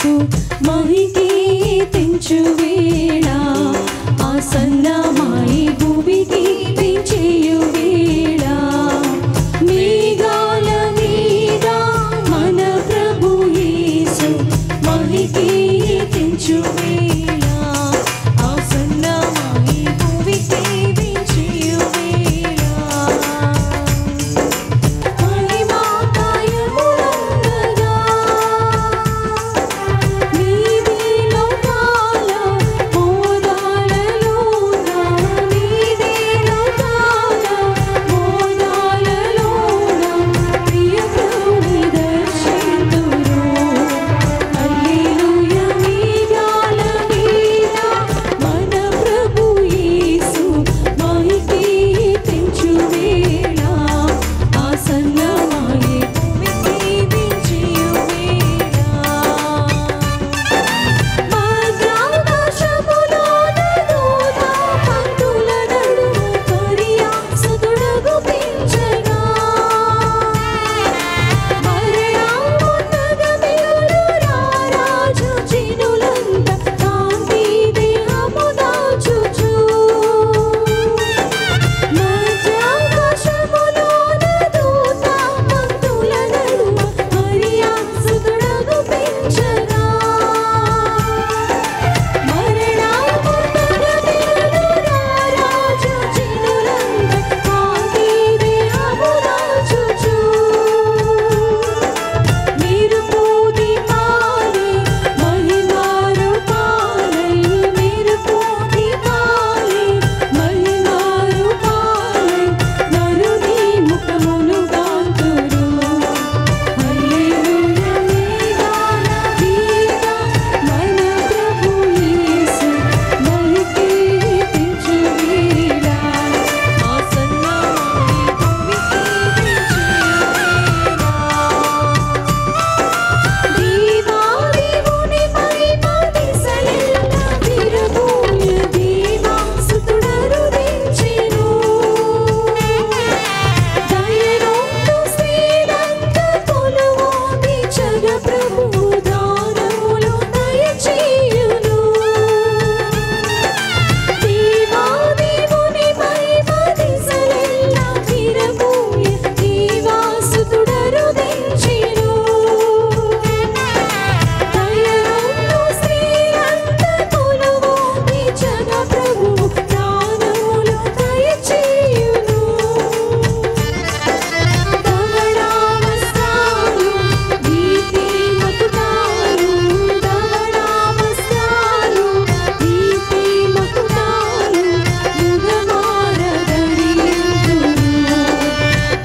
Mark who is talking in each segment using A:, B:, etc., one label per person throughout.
A: యేసు మహికి తెంచు వేళ ఆసన్నమాయి భూమికి పెంచేయు వేళ మేఘాల మీద మన ప్రభు యేసు మహికి తెంచు వేళ ఆసన్నమాయి భూమికి పెంచేయు వేళ మహిమా కాయములందగా నీది లోకాల మోదాలలోన నీది లోకాల మోదాలలోన ప్రియ ప్రభుని దర్శింతురు హల్లెలూయా మేఘాల మీద మన ప్రభు యేసు మహికి తెంచు వేళ ఆసన్నమాయే భూమికి పెంచేయు వేళ మధ్యాకాశములోన దూత పంతుల నడుమ పరియాసతుడగు పెంచగా మరణమున్నగ మిగులు రారాజు జనులంతా కాంతి దేహము దాచుచు మధ్యాకాశములోన దూత పంతుల నడుమ పరియాసతుడగు పెంచగా మరణమున్నగ మిగులు రారాజు జనులంతా కాంతి దేహము దాచుచు మెరుపు దీపాలై మహిమారు పాలై మెరుపు దీపాలై మహిమారు పాలై నరుని ముఖమును కాంతురు హల్లెలూయా మేఘాల మీద మన ప్రభు యేసు మహికి తెంచు వేళ ఆసన్నమాయి భూమికి పెంచేయు వేళ దేవాదేవుని మహిమ దిశలెల్ల విరబూయ దేవాసుతుడరు దించెను దయనొందు శ్రీలంక కొలువోది జగ ప్రభువు దానములు దయచేయును దేవాదేవుని మహిమ దిశలెల్ల విరబూయ దేవాసుతుడరు దించెను దయనొందు శ్రీలంక కొలువోది జగ ప్రభువు దానములు దయచేయును దవడా వస్త్రాలు దీప్తి మకుటాలు దవడా వస్త్రాలు దీప్తి మకుటాలు ముదమార ధరింతురు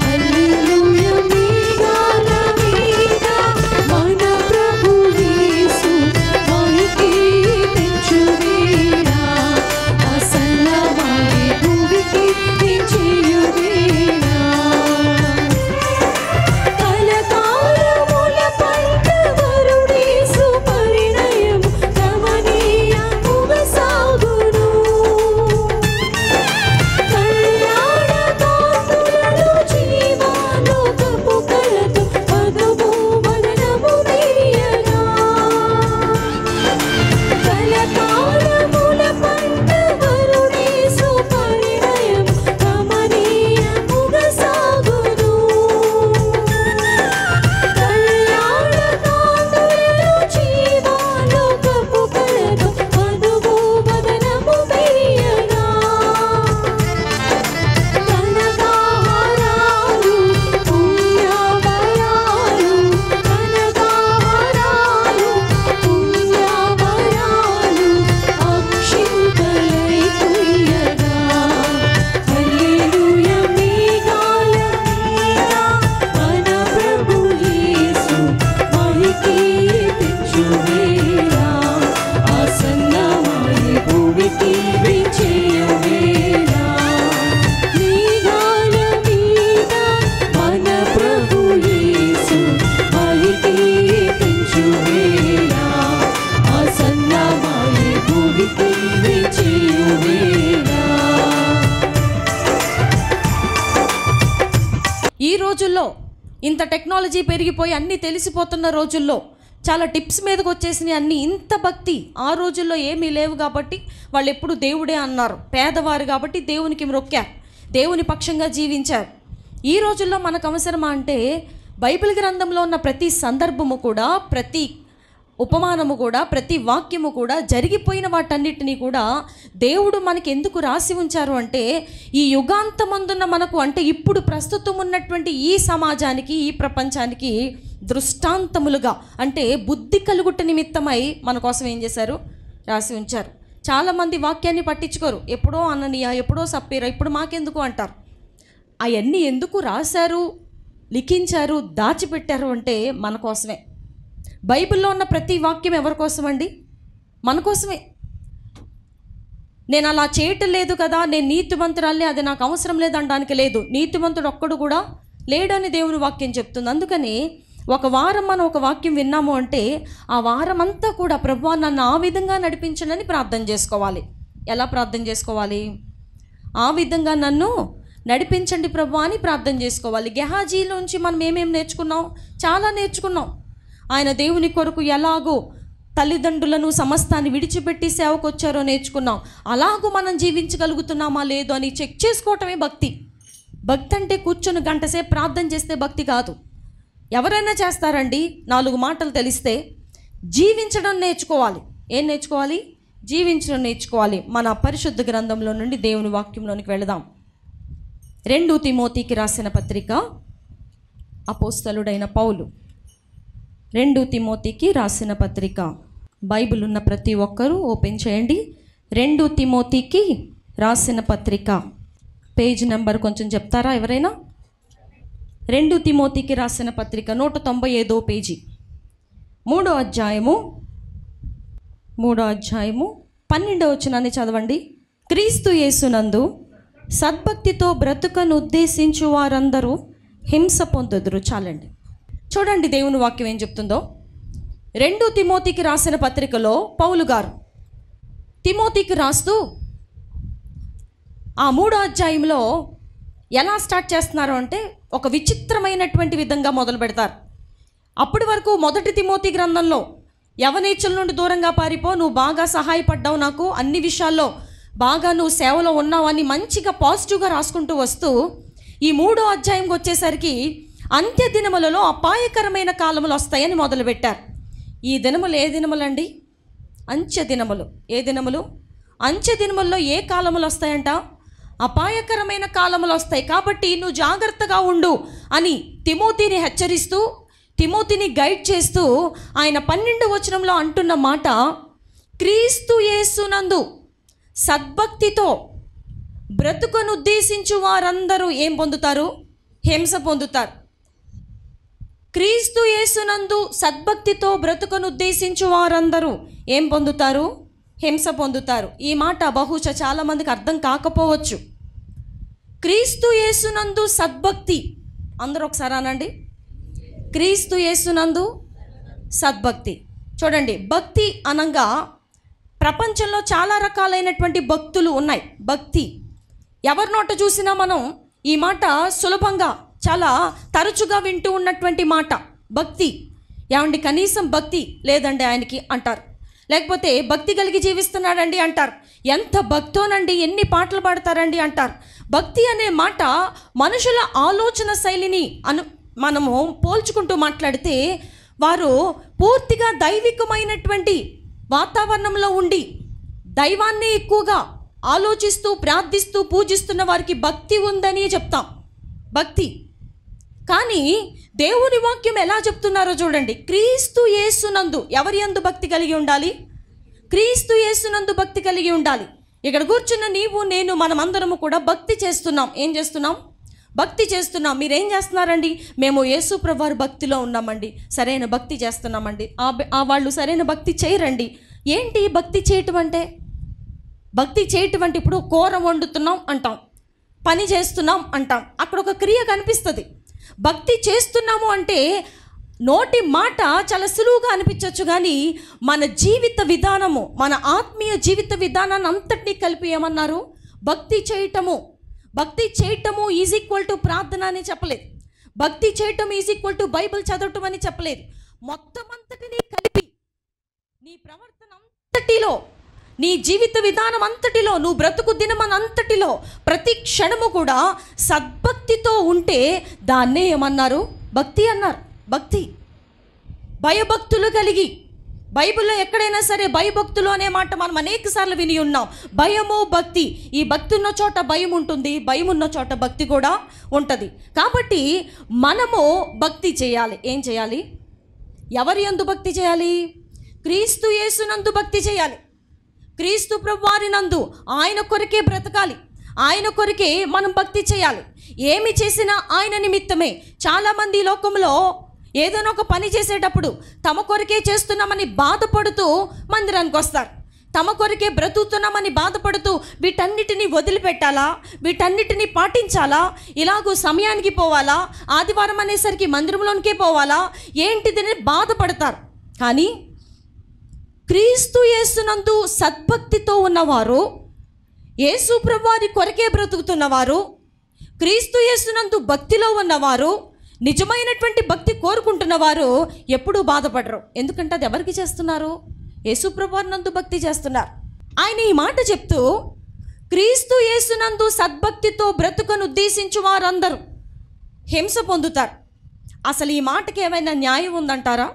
A: హల్లెలూయా మేఘాల మీద మన ప్రభు యేసు మహికి తెంచు వేళ ఆసన్నమాయే భూమికి పెంచేయు వేళ కలకాలముల పంట వరుడేసు పరిణయము రమణీయముగా సాగును కళ్యాణ కాంతులలో జీవాలోకపు కలతో పదము వదనము తీయగా కలకాలముల పంట వరుడేసు పరిణయము రమణీయముగా సాగును కళ్యాణ కాంతులలో జీవాలోకపు కలతో పదము వదనము తీయగా కనకాహారాలు పుణ్యవరాలు కనకాహారాలు పుణ్యవరాలు అక్షింతలై కుయ్యగా హల్లెలూయా మేఘాల మీద మన ప్రభు యేసు మహికి తెంచు వేళ ఆసన్నమాయే భూమికి పెంచేయు వేళ మేఘాల మీద మన ప్రభు యేసు మహికి తెంచు వేళ ఆసన్నమాయే భూమికి పెంచేయు వేళ ఈ రోజుల్లో ఇంత టెక్నాలజీ పెరిగిపోయి అన్నీ తెలిసిపోతున్న రోజుల్లో
B: చాలా టిప్స్ మీదకి వచ్చేసినాయి అన్నీ. ఇంత భక్తి ఆ రోజుల్లో ఏమీ లేవు కాబట్టి వాళ్ళు ఎప్పుడు దేవుడే అన్నారు. పేదవారు కాబట్టి దేవునికి మొక్కారు, దేవుని పక్షంగా జీవించారు. ఈ రోజుల్లో మనకు అవసరమా అంటే బైబిల్ గ్రంథంలో ఉన్న ప్రతి సందర్భము కూడా, ప్రతి ఉపమానము కూడా, ప్రతి వాక్యము కూడా, జరిగిపోయిన వాటన్నిటినీ కూడా దేవుడు మనకి ఎందుకు రాసి ఉంచారు అంటే ఈ యుగాంతమందున్న మనకు, అంటే ఇప్పుడు ప్రస్తుతం ఉన్నటువంటి ఈ సమాజానికి, ఈ ప్రపంచానికి దృష్టాంతములుగా, అంటే బుద్ధి కలుగుట నిమిత్తమై మన కోసం ఏం చేశారు, రాసి ఉంచారు. చాలామంది వాక్యాన్ని పట్టించుకోరు. ఎప్పుడో అననీయ, ఎప్పుడో సప్పీరా, ఇప్పుడు మాకెందుకు అంటారు. అవన్నీ ఎందుకు రాశారు, లిఖించారు, దాచిపెట్టారు అంటే మన కోసమే. బైబిల్లో ఉన్న ప్రతి వాక్యం ఎవరి కోసం అండి? మన కోసమే. నేను అలా చేయటం లేదు కదా, నేను నీతిమంతురాల్ని, అది నాకు అవసరం లేదనడానికి లేదు. నీతిమంతుడు ఒక్కడు కూడా లేడని దేవుని వాక్యం చెప్తుంది. అందుకని ఒక వారం మనం ఒక వాక్యం విన్నాము అంటే ఆ వారం అంతా కూడా ప్రభువా నన్ను ఆ విధంగా నడిపించనని ప్రార్థన చేసుకోవాలి. ఎలా ప్రార్థన చేసుకోవాలి? ఆ విధంగా నన్ను నడిపించండి ప్రభువా అని ప్రార్థన చేసుకోవాలి. గెహాజీలోంచి మనం ఏమేమి నేర్చుకున్నాం? చాలా నేర్చుకున్నాం. ఆయన దేవుని కొరకు ఎలాగో తల్లిదండ్రులను సమస్తాన్ని విడిచిపెట్టి సేవకు వచ్చారో నేర్చుకున్నాం. అలాగూ మనం జీవించగలుగుతున్నామా లేదో అని చెక్ చేసుకోవటమే భక్తి. భక్తి అంటే కూర్చొని గంట సేపు ప్రార్థన చేస్తే భక్తి కాదు. ఎవరైనా చేస్తారండి, 4 మాటలు తెలిస్తే. జీవించడం నేర్చుకోవాలి. ఏం నేర్చుకోవాలి? జీవించడం నేర్చుకోవాలి. మన పరిశుద్ధ గ్రంథంలో నుండి దేవుని వాక్యంలోనికి వెళదాం. 2 తిమోతికి రాసిన పత్రిక, అపోస్తలుడైన పౌలు 2 తిమోతికి రాసిన పత్రిక. బైబిల్ ఉన్న ప్రతి ఒక్కరూ ఓపెన్ చేయండి. 2 తిమోతికి రాసిన పత్రిక, పేజ్ నెంబర్ కొంచెం చెప్తారా ఎవరైనా? 2 తిమోతికి రాసిన పత్రిక 195వ పేజీ, 3వ అధ్యాయము 12వ వచనాన్ని చదవండి. క్రీస్తు యేసునందు సద్భక్తితో బ్రతుకను ఉద్దేశించు వారందరూ హింస పొందుదురు. చాలండి. చూడండి దేవుని వాక్యం ఏం చెప్తుందో. 2 తిమోతికి రాసిన పత్రికలో పౌలు గారు తిమోతికి రాస్తూ ఆ 3వ అధ్యాయంలో ఎలా స్టార్ట్ చేస్తున్నారు అంటే ఒక విచిత్రమైనటువంటి విధంగా మొదలు పెడతారు. అప్పటి వరకు 1 తిమోతి గ్రంథంలో యవనేచ్చుల నుండి దూరంగా పారిపో, నువ్వు బాగా సహాయపడ్డావు, నాకు అన్ని విషయాల్లో బాగా నువ్వు సేవలో ఉన్నావు అని మంచిగా పాజిటివ్గా రాసుకుంటూ వస్తూ ఈ 3వ అధ్యాయంకి వచ్చేసరికి అంత్య దినములలో అపాయకరమైన కాలములు వస్తాయని మొదలుపెట్టారు. ఈ దినములు ఏ దినములండి? అంత్య దినములు. ఏ దినములు? అంత్య దినముల్లో ఏ కాలములు వస్తాయంట? అపాయకరమైన కాలములు వస్తాయి. కాబట్టి నువ్వు జాగ్రత్తగా ఉండు అని తిమోతిని హెచ్చరిస్తూ, తిమోతిని గైడ్ చేస్తూ ఆయన 12వ వచనంలో అంటున్న మాట, క్రీస్తు యేసునందు సద్భక్తితో బ్రతుకును ఉద్దేశించు వారందరూ ఏం పొందుతారు? హింస పొందుతారు. క్రీస్తు యేసునందు సద్భక్తితో బ్రతుకును ఉద్దేశించు వారందరూ ఏం పొందుతారు? హింస పొందుతారు. ఈ మాట బహుశా చాలామందికి అర్థం కాకపోవచ్చు. క్రీస్తు యేసునందు సద్భక్తి, అందరూ ఒకసారి అనండి, క్రీస్తు యేసునందు సద్భక్తి. చూడండి, భక్తి అనగా ప్రపంచంలో చాలా రకాలైనటువంటి భక్తులు ఉన్నాయి. భక్తి ఎవరి నోట చూసినా మనం ఈ మాట సులభంగా చాలా తరచుగా వింటూ ఉన్నటువంటి మాట భక్తి. ఏమండి కనీసం భక్తి లేదండి ఆయనకి అంటారు. లేకపోతే భక్తి కలిగి జీవిస్తున్నాడండి అంటారు. ఎంత భక్తోనండి, ఎన్ని పాటలు పాడతారండి అంటారు. భక్తి అనే మాట మనుషుల ఆలోచన శైలిని మనము పోల్చుకుంటూ మాట్లాడితే వారు పూర్తిగా దైవికమైనటువంటి వాతావరణంలో ఉండి దైవాన్ని ఎక్కువగా ఆలోచిస్తూ ప్రార్థిస్తూ పూజిస్తున్న వారికి భక్తి ఉందని చెప్తాం. భక్తి. కానీ దేవుని వాక్యం ఎలా చెప్తున్నారో చూడండి. క్రీస్తు యేసునందు ఎవరి యందు భక్తి కలిగి ఉండాలి? క్రీస్తు యేసునందు భక్తి కలిగి ఉండాలి. ఇక్కడ కూర్చున్న నీవు నేను మనమందరము కూడా భక్తి చేస్తున్నాం. ఏం చేస్తున్నాం? భక్తి చేస్తున్నాం. మీరేం చేస్తున్నారండి? మేము యేసు ప్రభువారి భక్తిలో ఉన్నామండి, సరైన భక్తి చేస్తున్నామండి. వాళ్ళు సరైన భక్తి చేయరండి. ఏంటి భక్తి చేయటం అంటే? భక్తి చేయటం అంటే ఇప్పుడు కూర వండుతున్నాం అంటాం, పని చేస్తున్నాం అంటాం, అక్కడ ఒక క్రియ కనిపిస్తుంది. భక్తి చేస్తున్నాము అంటే నోటి మాట చాలా సులువుగా అనిపించవచ్చు, కానీ మన జీవిత విధానము, మన ఆత్మీయ జీవిత విధానాన్ని అంతటినీ కలిపి ఏమన్నారు? భక్తి చేయటము. భక్తి చేయటము ఈజ్ ఈక్వల్ టు ప్రార్థన అని చెప్పలేదు. భక్తి చేయటం ఈజ్ ఈక్వల్ టు బైబిల్ చదవటం అని చెప్పలేదు. మొత్తం అంతటినీ కలిపి నీ ప్రవర్తన అంతటిలో, నీ జీవిత విధానం అంతటిలో, నువ్వు బ్రతుకు దినమనంతటిలో ప్రతి క్షణము కూడా సద్భక్తితో ఉంటే దాన్నే ఏమన్నారు? భక్తి అన్నారు. భక్తి, భయభక్తులు కలిగి. బైబిల్లో ఎక్కడైనా సరే భయభక్తులు అనే మాట మనం అనేక సార్లు విని ఉన్నాం. భయము, భక్తి. ఈ భక్తి ఉన్న చోట భయం ఉంటుంది, భయం ఉన్న చోట భక్తి కూడా ఉంటుంది. కాబట్టి మనము భక్తి చేయాలి. ఏం చేయాలి? ఎవరి యందు భక్తి చేయాలి? క్రీస్తు యేసునందు భక్తి చేయాలి. క్రీస్తు ప్రభువారి నందు ఆయన కొరకే బ్రతకాలి. ఆయన కొరకే మనం భక్తి చేయాలి. ఏమి చేసినా ఆయన నిమిత్తమే. చాలామంది లోకంలో ఏదైనా ఒక పని చేసేటప్పుడు తమ కొరకే చేస్తున్నామని బాధపడుతూ మందిరానికి వస్తారు. తమ కొరకే బ్రతుకుతున్నామని బాధపడుతూ వీటన్నిటిని వదిలిపెట్టాలా, వీటన్నిటిని పాటించాలా, ఇలాగూ సమయానికి పోవాలా, ఆదివారం అనేసరికి మందిరంలోనికే పోవాలా, ఏంటిదని బాధపడతారు. కానీ క్రీస్తు యేసునందు సద్భక్తితో ఉన్నవారు, యేసు ప్రభువారి కొరకే బ్రతుకుతున్నవారు, క్రీస్తు యేసునందు భక్తిలో ఉన్నవారు, నిజమైనటువంటి భక్తి కోరుకుంటున్నవారు ఎప్పుడూ బాధపడరు. ఎందుకంటే అది ఎవరికి చేస్తున్నారు? యేసు ప్రభువారి నందు భక్తి చేస్తున్నారు. ఆయన ఈ మాట చెప్తూ, క్రీస్తు యేసునందు సద్భక్తితో బ్రతుకను ఉద్దేశించు వారందరూ హింస పొందుతారు. అసలు ఈ మాటకి ఏమైనా న్యాయం ఉందంటారా?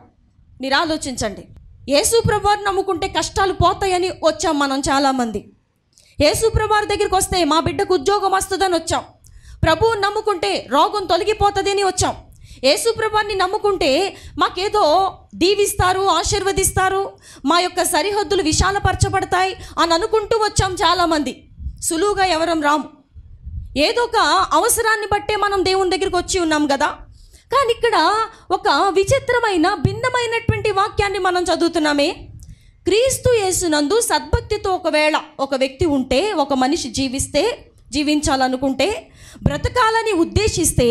B: మీరు ఆలోచించండి. యేసు ప్రభువారిని నమ్ముకుంటే కష్టాలు పోతాయని వచ్చాం మనం చాలామంది. యేసు ప్రభువారి దగ్గరికి వస్తే మా బిడ్డకు ఉద్యోగం వస్తుందని వచ్చాం. ప్రభువుని నమ్ముకుంటే రోగం తొలగిపోతుంది అని వచ్చాం. యేసు ప్రభువారిని నమ్ముకుంటే మాకేదో దీవిస్తారు, ఆశీర్వదిస్తారు, మా యొక్క సరిహద్దులు విశాలపరచబడతాయి అని అనుకుంటూ వచ్చాం చాలామంది. సులువుగా ఎవరం రాము. ఏదో ఒక అవసరాన్ని బట్టే మనం దేవుని దగ్గరికి వచ్చి ఉన్నాం కదా. కానీ ఇక్కడ ఒక విచిత్రమైన భిన్నమైనటువంటి వాక్యాన్ని మనం చదువుతున్నామే. క్రీస్తు యేసునందు సద్భక్తితో ఒకవేళ ఒక వ్యక్తి ఉంటే, ఒక మనిషి జీవించాలనుకుంటే, బ్రతకాలని ఉద్దేశిస్తే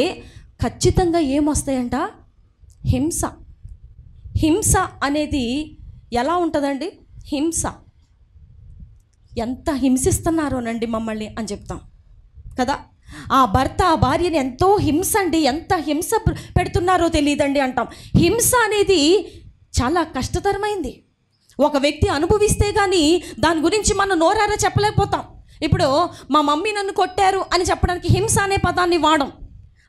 B: ఖచ్చితంగా ఏమొస్తాయంట? హింస. హింస అనేది ఎలా ఉంటుందండి? హింస ఎంత హింసిస్తున్నారోనండి మమ్మల్ని అని చెప్తాం కదా. ఆ భర్త ఆ భార్యని ఎంతో హింస అండి, ఎంత హింస పెడుతున్నారో తెలియదండి అంటాం. హింస అనేది చాలా కష్టతరమైంది. ఒక వ్యక్తి అనుభవిస్తే కానీ దాని గురించి మనం నోరారా చెప్పలేకపోతాం. ఇప్పుడు మా మమ్మీ నన్ను కొట్టారు అని చెప్పడానికి హింస అనే పదాన్ని వాడం.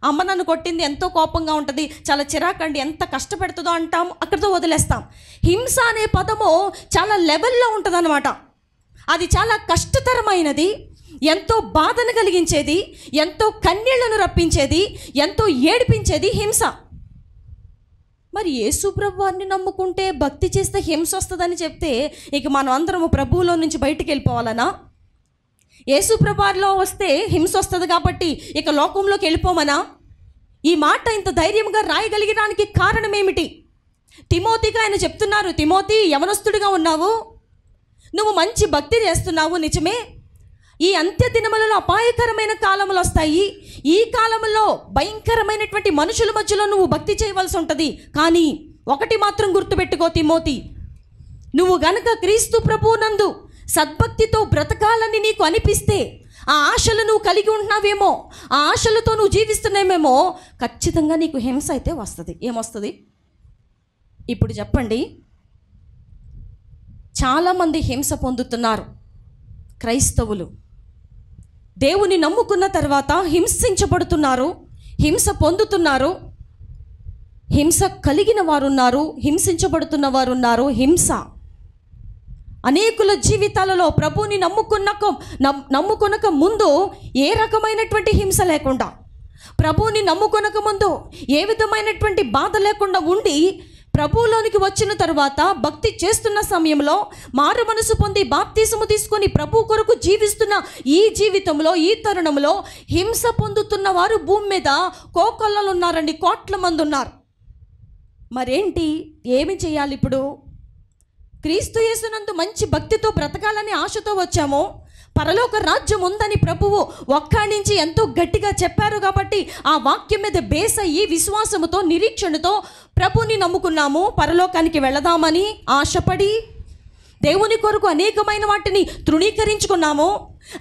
B: అమ్మ నన్ను కొట్టింది, ఎంతో కోపంగా ఉంటుంది, చాలా చిరాకండి, ఎంత కష్టపెడుతుందో అంటాం, అక్కడితో వదిలేస్తాం. హింస అనే పదము చాలా లెవెల్లో ఉంటుందన్నమాట. అది చాలా కష్టతరమైనది, ఎంతో బాధను కలిగించేది, ఎంతో కన్నీళ్లను రప్పించేది, ఎంతో ఏడిపించేది హింస. మరి యేసు ప్రభువారిని నమ్ముకుంటే భక్తి చేస్తే హింస వస్తుందని చెప్తే ఇక మనం అందరము ప్రభువులో నుంచి బయటికి వెళ్ళిపోవాలనా? యేసు ప్రభువారిలో వస్తే హింస వస్తుంది కాబట్టి ఇక లోకంలోకి వెళ్ళిపోమనా? ఈ మాట ఇంత ధైర్యంగా రాయగలిగడానికి కారణం ఏమిటి? తిమోతిగా ఆయన చెప్తున్నారు, తిమోతి యవనస్తుడిగా ఉన్నావు, నువ్వు మంచి భక్తి చేస్తున్నావు నిజమే. ఈ అంత్య దినములలో అపాయకరమైన కాలములు వస్తాయి. ఈ కాలంలో భయంకరమైనటువంటి మనుషుల మధ్యలో నువ్వు భక్తి చేయవలసి ఉంటుంది. కానీ ఒకటి మాత్రం గుర్తుపెట్టుకో తిమోతి, నువ్వు గనక క్రీస్తు ప్రభువునందు సద్భక్తితో బ్రతకాలని నీకు అనిపిస్తే, ఆ ఆశలు నువ్వు కలిగి ఉంటున్నావేమో, ఆ ఆశలతో నువ్వు జీవిస్తున్నావేమో, ఖచ్చితంగా నీకు హింస అయితే వస్తుంది. ఏమొస్తుంది? ఇప్పుడు చెప్పండి. చాలామంది హింస పొందుతున్నారు. క్రైస్తవులు దేవుని నమ్ముకున్న తర్వాత హింసించబడుతున్నారు, హింస పొందుతున్నారు, హింస కలిగిన వారు ఉన్నారు, హింసించబడుతున్న వారు ఉన్నారు. హింస అనేకుల జీవితాలలో ప్రభువుని నమ్ముకొనక ముందు ఏ రకమైనటువంటి హింస లేకుండా, ప్రభువుని నమ్ముకొనక ముందు ఏ విధమైనటువంటి బాధ లేకుండా ఉండి, ప్రభువులోనికి వచ్చిన తర్వాత భక్తి చేస్తున్న సమయంలో మారు మనసు పొంది బాప్తీసము తీసుకొని ప్రభు కొరకు జీవిస్తున్న ఈ జీవితంలో, ఈ తరుణంలో హింస పొందుతున్న వారు భూమి మీద కోకొల్లలు ఉన్నారండి, కోట్ల మంది ఉన్నారు. మరేంటి, ఏమి చేయాలి? ఇప్పుడు క్రీస్తు యేసునందు మంచి భక్తితో బ్రతకాలని ఆశతో వచ్చాము, పరలోక రాజ్యం ఉందని ప్రభువు ఒక్కడి నుంచి ఎంతో గట్టిగా చెప్పారు కాబట్టి ఆ వాక్యం మీద బేస్ అయ్యి విశ్వాసముతో, నిరీక్షణతో ప్రభుని నమ్ముకున్నాము. పరలోకానికి వెళదామని ఆశపడి దేవుని కొరకు అనేకమైన వాటిని తృణీకరించుకున్నాము.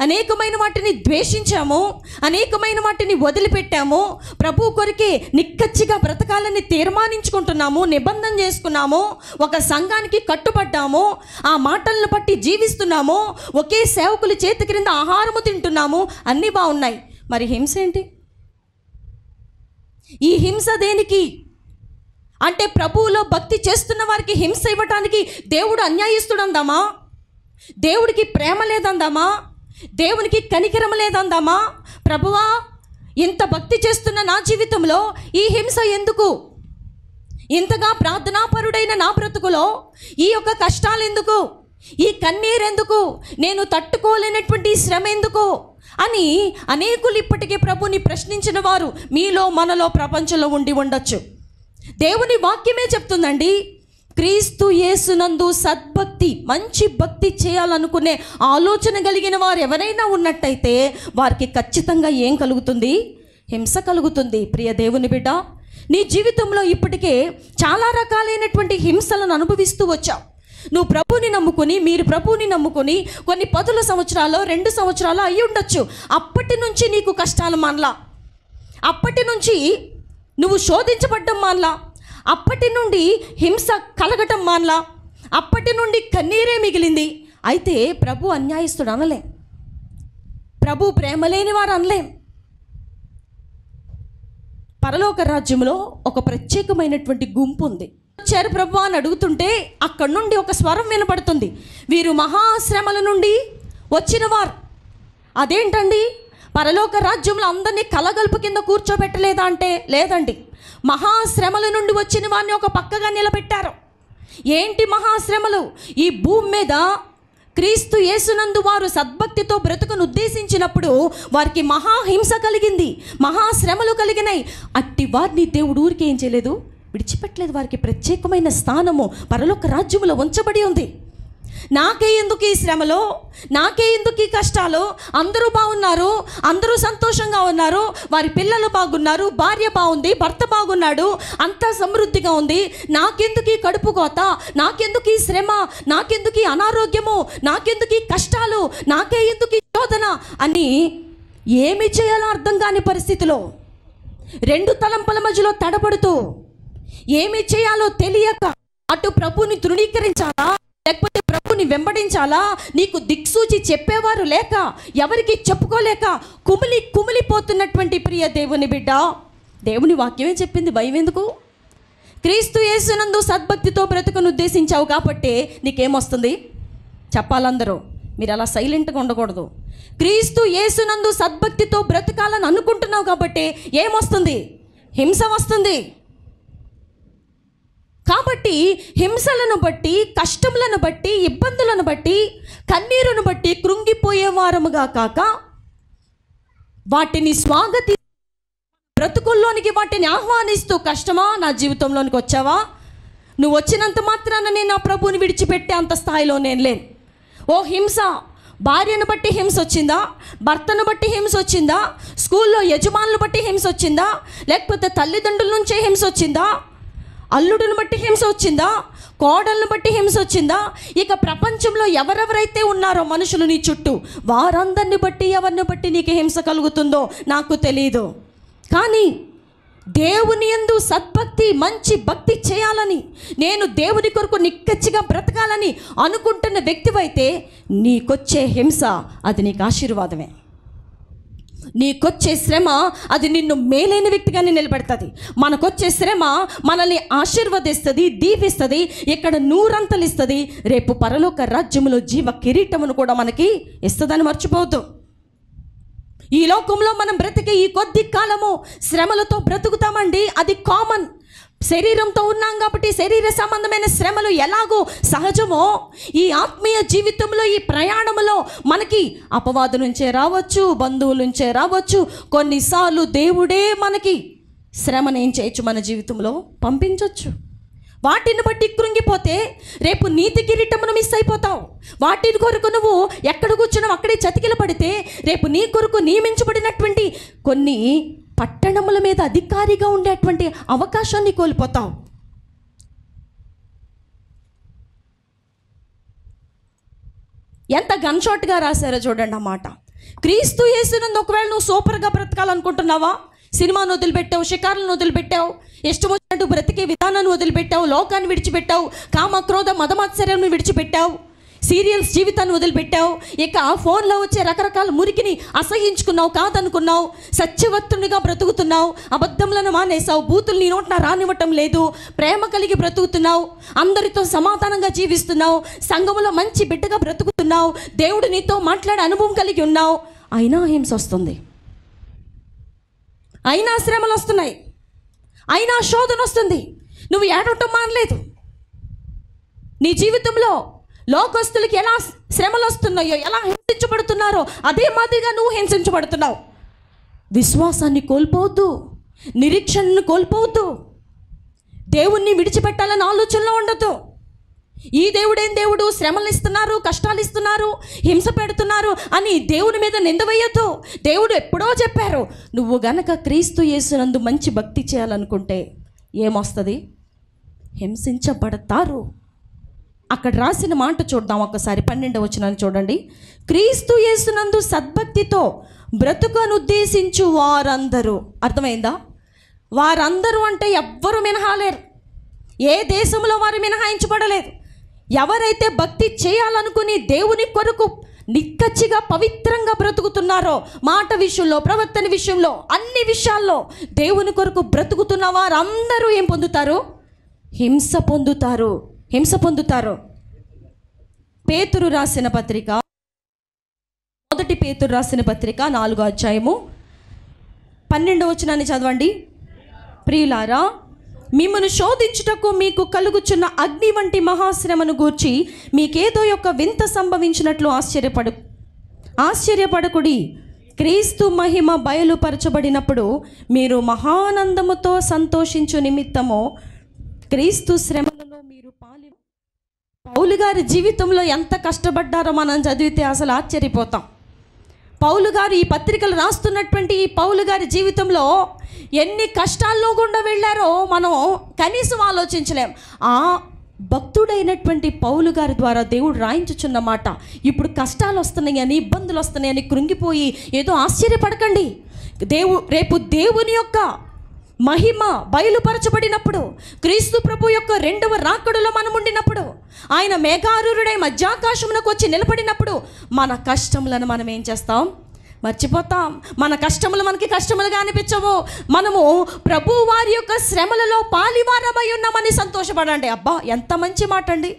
B: అనేకమైన వాటిని ద్వేషించాము, అనేకమైన వాటిని వదిలిపెట్టాము, ప్రభు కొరికే నిక్కచ్చిగా బ్రతకాలని తీర్మానించుకుంటున్నాము, నిబంధన చేసుకున్నాము, ఒక సంఘానికి కట్టుబడ్డాము, ఆ మాటలను బట్టి జీవిస్తున్నాము, ఒకే సేవకుల చేతి క్రింద ఆహారము తింటున్నాము, అన్నీ బాగున్నాయి. మరి హింస ఏంటి? ఈ హింస దేనికి అంటే ప్రభువులో భక్తి చేస్తున్న వారికి హింస ఇవ్వటానికి దేవుడు అన్యాయస్తుడందామా? దేవుడికి ప్రేమ లేదందామా? దేవునికి కనికరం లేదందామా? ప్రభువా, ఇంత భక్తి చేస్తున్న నా జీవితంలో ఈ హింస ఎందుకు? ఇంతగా ప్రార్థనాపరుడైన నా బ్రతుకులో ఈ యొక్క కష్టాలు ఎందుకు? ఈ కన్నీరు ఎందుకు? నేను తట్టుకోలేనటువంటి శ్రమ ఎందుకు అని అనేకులు ఇప్పటికే ప్రభుని ప్రశ్నించిన వారు మీలో మనలో ప్రపంచంలో ఉండి ఉండొచ్చు. దేవుని వాక్యమే చెప్తుందండి, క్రీస్తు యేసునందు సద్భక్తి, మంచి భక్తి చేయాలనుకునే ఆలోచన కలిగిన వారు ఎవరైనా ఉన్నట్టయితే వారికి ఖచ్చితంగా ఏం కలుగుతుంది? హింస కలుగుతుంది. ప్రియ దేవుని బిడ్డ, నీ జీవితంలో ఇప్పటికే చాలా రకాలైనటువంటి హింసలను అనుభవిస్తూ వచ్చావు. నువ్వు ప్రభుని నమ్ముకుని, మీరు ప్రభుని నమ్ముకుని కొన్ని 10 సంవత్సరాలు 2 సంవత్సరాలు అయ్యి ఉండొచ్చు. అప్పటి నుంచి నీకు కష్టాలు మానలా, అప్పటి నుంచి నువ్వు శోధించబడ్డం మానలా, అప్పటి నుండి హింస కలగటం మానలా, అప్పటి నుండి కన్నీరే మిగిలింది. అయితే ప్రభు అన్యాయస్తుడు అనలేం, ప్రభు ప్రేమ లేని వారు అనలేం. పరలోక రాజ్యంలో ఒక ప్రత్యేకమైనటువంటి గుంపు ఉంది. వచ్చారు ప్రభు అని అడుగుతుంటే అక్కడి నుండి ఒక స్వరం వినపడుతుంది, వీరు మహాశ్రమల నుండి వచ్చిన వారు. అదేంటండి, పరలోక రాజ్యంలో అందరినీ కలగలుపు కింద కూర్చోబెట్టలేదా అంటే లేదండి, మహాశ్రమల నుండి వచ్చిన వారిని ఒక పక్కగా నిలబెట్టారు. ఏంటి మహాశ్రమలు? ఈ భూమి మీద క్రీస్తు యేసునందు వారు సద్భక్తితో బ్రతుకును ఉద్దేశించినప్పుడు వారికి మహాహింస కలిగింది, మహాశ్రమలు కలిగినాయి. అట్టి వారిని దేవుడు ఊరికి ఏం చేయలేదు, విడిచిపెట్టలేదు. వారికి ప్రత్యేకమైన స్థానము పరలోక రాజ్యములో ఉంచబడి ఉంది. నాకే ఎందుకు ఈ శ్రమలో, నాకే ఎందుకు ఈ కష్టాలు? అందరూ బాగున్నారు, అందరూ సంతోషంగా ఉన్నారు, వారి పిల్లలు బాగున్నారు, భార్య బాగుంది, భర్త బాగున్నాడు, అంతా సమృద్ధిగా ఉంది. నాకెందుకు ఈ కడుపు కోత, నాకెందుకు ఈ శ్రమ, నాకెందుకు ఈ అనారోగ్యము, నాకెందుకు ఈ కష్టాలు, నాకే ఎందుకు ఈ శోధన అని ఏమి చేయాలో అర్థం కాని పరిస్థితిలో, 2 తలంపుల మధ్యలో తడబడుతూ ఏమి చేయాలో తెలియక అటు ప్రభుని తృణీకరించాలా లేకపోతే ప్రభుని వెంబడించాలా, నీకు దిక్సూచి చెప్పేవారు లేక, ఎవరికి చెప్పుకోలేక కుమిలిపోతున్నటువంటి ప్రియ దేవుని బిడ్డ, దేవుని వాక్యమే చెప్పింది, భయం ఎందుకు? క్రీస్తు యేసునందు సద్భక్తితో బ్రతుకును ఉద్దేశించావు కాబట్టి నీకేమొస్తుంది చెప్పాలందరూ. మీరు అలా సైలెంట్గా ఉండకూడదు. క్రీస్తు యేసునందు సద్భక్తితో బ్రతకాలని అనుకుంటున్నావు కాబట్టి ఏమొస్తుంది? హింస వస్తుంది. కాబట్టి హింసలను బట్టి, కష్టములను బట్టి, ఇబ్బందులను బట్టి, కన్నీరును బట్టి కృంగిపోయే వారముగా కాక వాటిని స్వాగతి బ్రతుకుల్లోనికి వాటిని ఆహ్వానిస్తూ, కష్టమా నా జీవితంలోనికి వచ్చావా, నువ్వు వచ్చినంత మాత్రాన నేను ఆ ప్రభువుని విడిచిపెట్టే అంత స్థాయిలో నేను లేను. ఓ హింస, భార్యను బట్టి హింస వచ్చిందా, భర్తను బట్టి హింస వచ్చిందా, స్కూల్లో యజమానులు బట్టి హింస వచ్చిందా, లేకపోతే తల్లిదండ్రుల నుంచే హింస వచ్చిందా, అల్లుడిని బట్టి హింస వచ్చిందా, కోడలను బట్టి హింస వచ్చిందా, ఇక ప్రపంచంలో ఎవరెవరైతే ఉన్నారో మనుషులు నీ చుట్టూ వారందరిని బట్టి, ఎవరిని బట్టి నీకు హింస కలుగుతుందో నాకు తెలియదు. కానీ దేవుని యందు సద్భక్తి, మంచి భక్తి చేయాలని, నేను దేవుని కొరకు నిక్కచ్చిగా బ్రతకాలని అనుకుంటున్న వ్యక్తివైతే నీకొచ్చే హింస అది నీకు ఆశీర్వాదమే. నీకొచ్చే శ్రమ అది నిన్ను మేలైన వ్యక్తిగానే నిలబెడుతుంది. మనకొచ్చే శ్రమ మనల్ని ఆశీర్వదిస్తుంది, దీవిస్తుంది, ఇక్కడ 100 ఇస్తుంది, రేపు పరలోక రాజ్యములో జీవ కిరీటమును కూడా మనకి ఇస్తుందని మర్చిపోవద్దు. ఈ లోకంలో మనం బ్రతికే ఈ కొద్ది కాలము శ్రమలతో బ్రతుకుతామండి, అది కామన్. శరీరంతో ఉన్నాం కాబట్టి శరీర సంబంధమైన శ్రమలు ఎలాగో సహజమో, ఈ ఆత్మీయ జీవితంలో, ఈ ప్రయాణంలో మనకి అపవాదు నుంచే రావచ్చు, బంధువుల నుంచే రావచ్చు, కొన్నిసార్లు దేవుడే మనకి శ్రమను ఏం చేయొచ్చు, మన జీవితంలో పంపించవచ్చు. వాటిని బట్టి కృంగిపోతే రేపు నీతి కిరీటమును మిస్ అయిపోతావు. వాటిని కొరకు నువ్వు ఎక్కడ కూర్చున్నావు అక్కడే చతికిల పడితే రేపు నీ కొరకు నియమించబడినటువంటి కొన్ని పట్టణముల మీద అధికారిగా ఉండేటువంటి అవకాశాన్ని కోల్పోతావు. ఎంత గన్ షాట్గా రాశారో చూడండి ఆ మాట. క్రీస్తు యేసునందు ఒకవేళ నువ్వు సూపర్గా బ్రతకాలనుకుంటున్నావా? సినిమాను వదిలిపెట్టావు, షికారులను వదిలిపెట్టావు, ఇష్టం వచ్చినట్టు బ్రతికే విధానాన్ని వదిలిపెట్టావు, లోకాన్ని విడిచిపెట్టావు, కామ క్రోధ మదమాత్సర్యాన్ని విడిచిపెట్టావు, సీరియల్స్ జీవితాన్ని వదిలిపెట్టావు, ఇక ఫోన్లో వచ్చే రకరకాల మురికిని అసహించుకున్నావు, కాదనుకున్నావు, సత్యవత్తునిగా బ్రతుకుతున్నావు, అబద్ధములను మానేసావు, బూతులు నీ నోటిన రానివ్వటం లేదు, ప్రేమ కలిగి బ్రతుకుతున్నావు, అందరితో సమాధానంగా జీవిస్తున్నావు, సంఘములో మంచి బిడ్డగా బ్రతుకుతున్నావు, దేవుడు నీతో మాట్లాడే అనుభవం కలిగి ఉన్నావు, అయినా హింస వస్తుంది, అయినా శ్రమలు వస్తున్నాయి, అయినా శోధన వస్తుంది. నువ్వు ఏడవటం మానలేదు. నీ జీవితంలో లోకస్తులకి ఎలా శ్రమలు వస్తున్నాయో, ఎలా హింసించబడుతున్నారో అదే మాదిరిగా నువ్వు హింసించబడుతున్నావు. విశ్వాసాన్ని కోల్పోవద్దు, నిరీక్షణను కోల్పోవద్దు, దేవుణ్ణి విడిచిపెట్టాలని ఆలోచనలో ఉండదు. ఈ దేవుడేం దేవుడు, శ్రమలు ఇస్తున్నారు, కష్టాలు ఇస్తున్నారు, హింస పెడుతున్నారు అని దేవుని మీద నింద వేయొద్దు. దేవుడు ఎప్పుడో చెప్పారు, నువ్వు గనక క్రీస్తు యేసునందు మంచి భక్తి చేయాలనుకుంటే ఏమొస్తుంది? హింసించబడతారు. అక్కడ రాసిన మాట చూద్దాం ఒకసారి, 12వ వచనాన్ని చూడండి. క్రీస్తు యేసునందు సద్భక్తితో బ్రతుకను ఉద్దేశించు వారందరూ. అర్థమైందా? వారందరూ అంటే ఎవ్వరు మినహాలేరు. ఏ దేశంలో వారు మినహాయించబడలేదు. ఎవరైతే భక్తి చేయాలనుకుని దేవుని కొరకు నిక్కచ్చిగా పవిత్రంగా బ్రతుకుతున్నారో, మాట విషయంలో, ప్రవర్తన విషయంలో, అన్ని విషయాల్లో దేవుని కొరకు బ్రతుకుతున్న వారందరూ ఏం పొందుతారు? హింస పొందుతారు. హింస పొందుతారు. పేతురు రాసిన పత్రిక, మొదటి పేతురు రాసిన పత్రిక 4వ అధ్యాయము 12వ వచనాన్ని చదవండి. ప్రియులారా, మిమ్మను శోధించుటకు మీకు కలుగుచున్న అగ్ని వంటి మహాశ్రమను గూర్చి మీకేదో యొక్క వింత సంభవించినట్లు ఆశ్చర్యపడకుడి. క్రీస్తు మహిమ బయలుపరచబడినప్పుడు మీరు మహానందముతో సంతోషించు నిమిత్తము క్రీస్తు శ్రమలలో మీరు పాలి. పౌలు గారి జీవితంలో ఎంత కష్టపడ్డారో మనం చదివితే అసలు ఆశ్చర్యపోతాం. పౌలు గారు ఈ పత్రికలు రాస్తున్నటువంటి ఈ పౌలు గారి జీవితంలో ఎన్ని కష్టాల్లో గుండా వెళ్ళారో మనం కనీసం ఆలోచించలేం. ఆ భక్తుడైనటువంటి పౌలు గారి ద్వారా దేవుడు రాయించుచున్న మాట, ఇప్పుడు కష్టాలు వస్తున్నాయని, ఇబ్బందులు వస్తున్నాయని కృంగిపోయి ఏదో ఆశ్చర్యపడకండి. రేపు దేవుని యొక్క మహిమ బయలుపరచబడినప్పుడు, క్రీస్తు ప్రభు యొక్క 2వ రాకడలో మనం ఉండినప్పుడు, ఆయన మేఘారూరుడై మధ్యాకాశమునకు వచ్చి నిలబడినప్పుడు మన కష్టములను మనం ఏం చేస్తాం? మర్చిపోతాం. మన కష్టములు మనకి కష్టములుగా అనిపించవు. మనము ప్రభు వారి యొక్క శ్రమలలో పాలివారమై ఉన్నామని సంతోషపడండి. అబ్బా, ఎంత మంచి మాట అండి.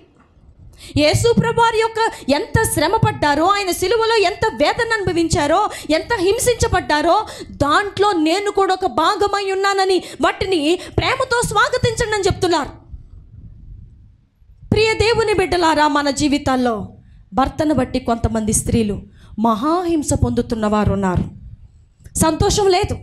B: యేసు ప్రభు వారి యొక్క ఎంత శ్రమ పడ్డారో, ఆయన సిలువలో ఎంత వేదన అనుభవించారో, ఎంత హింసించబడ్డారో, దాంట్లో నేను కూడా ఒక భాగమై ఉన్నానని వాటిని ప్రేమతో స్వాగతించండి అని చెప్తున్నారు. ప్రియ దేవుని బిడ్డలారా, మన జీవితాల్లో భర్తను బట్టి కొంతమంది స్త్రీలు మహాహింస పొందుతున్న వారు ఉన్నారు. సంతోషం లేదు,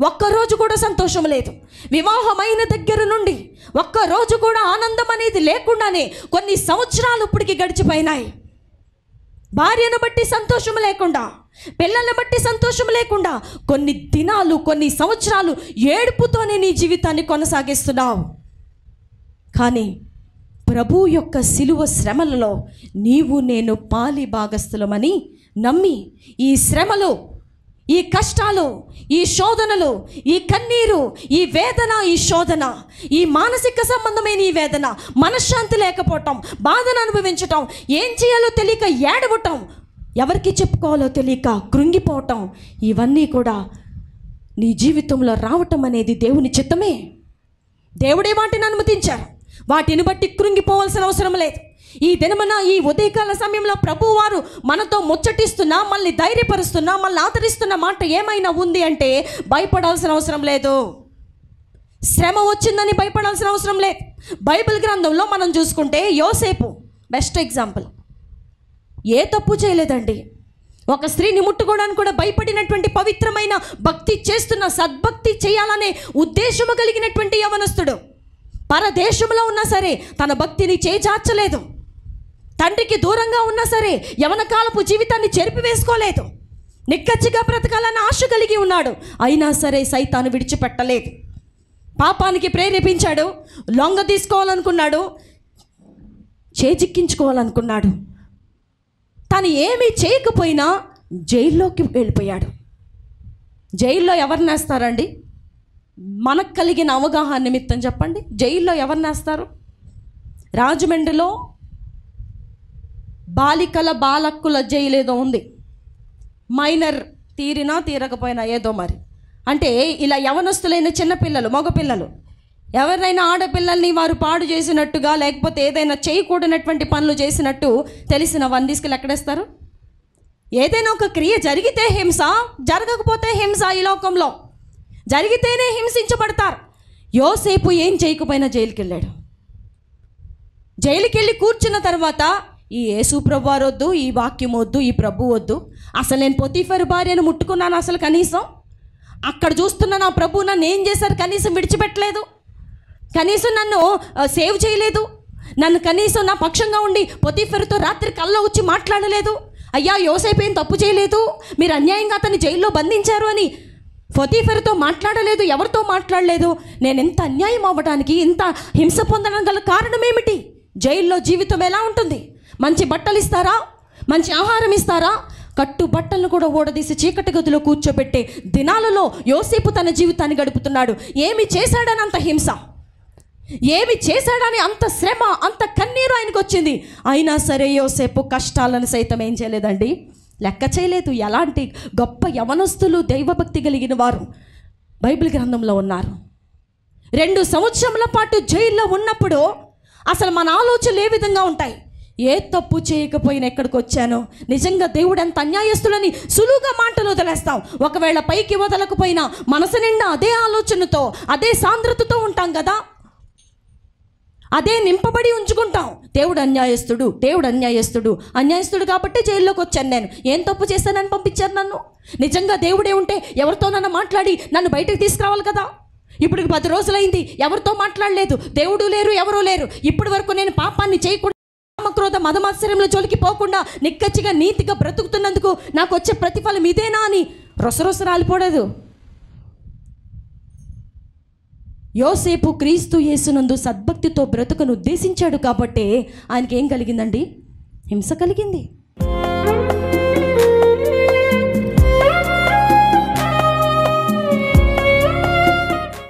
B: ఒక్కరోజు కూడా సంతోషం లేదు. వివాహమైన దగ్గర నుండి ఒక్కరోజు కూడా ఆనందం అనేది లేకుండానే కొన్ని సంవత్సరాలు ఇప్పటికి గడిచిపోయినాయి. భార్యను బట్టి సంతోషం లేకుండా, పిల్లలను బట్టి సంతోషం లేకుండా కొన్ని దినాలు, కొన్ని సంవత్సరాలు ఏడుపుతోనే నీ జీవితాన్ని కొనసాగిస్తున్నావు. కానీ ప్రభు యొక్క సిలువ శ్రమలలో నీవు నేను పాలి భాగస్థులమని నమ్మి, ఈ శ్రమలు, ఈ కష్టాలు, ఈ శోధనలు, ఈ కన్నీరు, ఈ వేదన, ఈ శోధన, ఈ మానసిక సంబంధమైన ఈ వేదన, మనశ్శాంతి లేకపోవటం, బాధను అనుభవించటం, ఏం చేయాలో తెలియక ఏడవటం, ఎవరికి చెప్పుకోవాలో తెలియక కృంగిపోవటం, ఇవన్నీ కూడా నీ జీవితంలో రావటం అనేది దేవుని చిత్తమే. దేవుడే వాటిని అనుమతించారు. వాటిని బట్టి కృంగిపోవాల్సిన అవసరం లేదు. ఈ దినమున, ఈ ఉదయకాల సమయంలో ప్రభు వారు మనతో ముచ్చటిస్తున్నా, మళ్ళీ ధైర్యపరుస్తున్నా, మళ్ళీ ఆదరిస్తున్న మాట ఏమైనా ఉంది అంటే భయపడాల్సిన అవసరం లేదు. శ్రమ వచ్చిందని భయపడాల్సిన అవసరం లేదు. బైబిల్ గ్రంథంలో మనం చూసుకుంటే యోసేపు బెస్ట్ ఎగ్జాంపుల్. ఏ తప్పు చేయలేదండి. ఒక స్త్రీని ముట్టుకోవడానికి కూడా భయపడినటువంటి పవిత్రమైన భక్తి చేస్తున్న, సద్భక్తి చేయాలనే ఉద్దేశము కలిగినటువంటి యవనస్తుడు. పరదేశంలో ఉన్నా సరే తన భక్తిని చేజార్చలేదు. తండ్రికి దూరంగా ఉన్నా సరే యవన కాలపు జీవితాన్ని చెరిపివేసుకోలేదు. నిక్కచ్చిగా బ్రతకాలని ఆశ కలిగి ఉన్నాడు. అయినా సరే సైతాను విడిచిపెట్టలేదు. పాపానికి ప్రేరేపించాడు, లొంగ తీసుకోవాలనుకున్నాడు, చేజిక్కించుకోవాలనుకున్నాడు. తను ఏమీ చేయకపోయినా జైల్లోకి వెళ్ళిపోయాడు. జైల్లో ఎవరిని వేస్తారండి? మనకు కలిగిన అవగాహన నిమిత్తం చెప్పండి, జైల్లో ఎవరిని వేస్తారు? రాజమండ్రిలో బాలకుల జైలు ఏదో ఉంది, మైనర్ తీరినా తీరకపోయినా ఏదో మరి. అంటే ఇలా యవనస్తులైన చిన్నపిల్లలు, మగపిల్లలు ఎవరినైనా ఆడపిల్లల్ని వారు పాడు చేసినట్టుగా, లేకపోతే ఏదైనా చేయకూడనటువంటి పనులు చేసినట్టు తెలిసిన వారిని తీసుకెళ్ళి ఎక్కడేస్తారు? ఏదైనా ఒక క్రియ జరిగితే హింస, జరగకపోతే హింస. ఈ లోకంలో జరిగితేనే హింసించబడతారు. యోసేపు ఏం చేయకపోయినా జైలుకి వెళ్ళాడు. జైలుకి వెళ్ళి కూర్చున్న తర్వాత ఈ యేసు ప్రభు వారు వద్దు, ఈ వాక్యం వద్దు, ఈ ప్రభు వద్దు, అసలు నేను పొతీఫరు భార్యను ముట్టుకున్నాను, అసలు కనీసం అక్కడ చూస్తున్న నా ప్రభు నన్ను ఏం చేశారు? కనీసం విడిచిపెట్టలేదు, కనీసం నన్ను సేవ్ చేయలేదు, నన్ను కనీసం నా పక్షంగా ఉండి పొతీఫరుతో రాత్రి కల్లో వచ్చి మాట్లాడలేదు. అయ్యా యోసేపు ఏం తప్పు చేయలేదు, మీరు అన్యాయంగా అతన్ని జైల్లో బంధించారు అని పొతీఫరుతో మాట్లాడలేదు, ఎవరితో మాట్లాడలేదు. నేను ఎంత అన్యాయం అవ్వడానికి, ఇంత హింస పొందడం గల కారణం ఏమిటి? జైల్లో జీవితం ఎలా ఉంటుంది? మంచి బట్టలు ఇస్తారా? మంచి ఆహారం ఇస్తారా? కట్టు బట్టలను కూడా ఓడదీసి చీకటి గదిలో కూర్చోబెట్టే దినాలలో యోసేపు తన జీవితాన్ని గడుపుతున్నాడు. ఏమి చేశాడని అంత హింస, ఏమి చేశాడని అంత శ్రమ, అంత కన్నీరు ఆయనకు వచ్చింది. అయినా సరే యోసేపు కష్టాలను సైతం ఏం చేయలేదండి, లెక్క చేయలేదు. ఎలాంటి గొప్ప యవనస్తులు, దైవభక్తి కలిగిన వారు బైబిల్ గ్రంథంలో ఉన్నారు. 2 సంవత్సరముల పాటు జైల్లో ఉన్నప్పుడు అసలు మన ఆలోచనలు ఏ విధంగా ఉంటాయి? ఏ తప్పు చేయకపోయినా ఎక్కడికి వచ్చానో, నిజంగా దేవుడు ఎంత అన్యాయస్తులని సులువుగా మాటలు వదిలేస్తాం. ఒకవేళ పైకి వదలకపోయినా మనసు నిండా అదే ఆలోచనతో, అదే సాంద్రతతో ఉంటాం కదా, అదే నింపబడి ఉంచుకుంటాం. దేవుడు అన్యాయస్తుడు, దేవుడు అన్యాయస్తుడు, అన్యాయస్తుడు కాబట్టి జైల్లోకి వచ్చాను. నేను ఏం తప్పు చేశానని పంపించారు నన్ను? నిజంగా దేవుడే ఉంటే ఎవరితోనన్నా మాట్లాడి నన్ను బయటకు తీసుకురావాలి కదా. ఇప్పుడు 10 రోజులైంది, ఎవరితో మాట్లాడలేదు, దేవుడు లేరు, ఎవరూ లేరు. ఇప్పటి వరకు నేను పాపాన్ని చేయకుండా, కామక్రోధ మదమాత్సర్యంలో జోలికి పోకుండా నిక్కచ్చిగా నీతిగా బ్రతుకుతున్నందుకు నాకు వచ్చే ప్రతిఫలం ఇదేనా అని రొసరొస రాలిపోలేదు. యోసేపు క్రీస్తు యేసునందు సద్భక్తితో బ్రతుకును ఉద్దేశించాడు కాబట్టి ఆయనకి ఏం కలిగిందండి? హింస కలిగింది.